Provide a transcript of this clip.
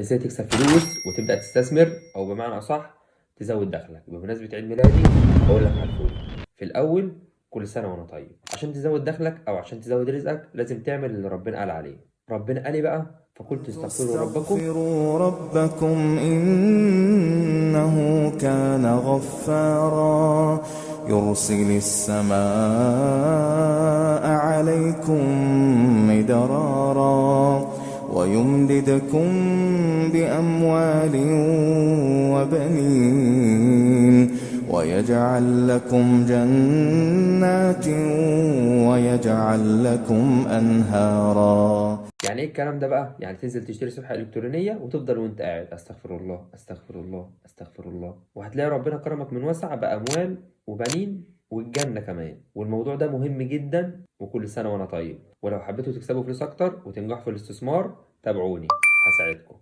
ازاي تكسب فلوس وتبدأ تستثمر، او بمعنى اصح تزود دخلك. بمناسبة عيد ميلادي هقول لك على الفول. في الاول، كل سنة وانا طيب. عشان تزود دخلك او عشان تزود رزقك لازم تعمل اللي ربنا قال عليه. ربنا قال إيه بقى؟ فقلت استغفروا ربكم. استغفروا ربكم إنه كان غفارا يرسل السماء عليكم مدرارا ويمددكم بأموال وبنين ويجعل لكم جنات ويجعل لكم أنهارا. يعني ايه الكلام ده بقى؟ يعني تنزل تشتري صفحة إلكترونية وتفضل وانت قاعد استغفر الله استغفر الله استغفر الله، وهتلاقي ربنا كرمك من وسع بأموال وبنين والجنة كمان. والموضوع ده مهم جدا، وكل سنة وانا طيب. ولو حبيتوا تكسبوا فلوس اكتر وتنجحوا في الاستثمار تابعوني، هساعدكم.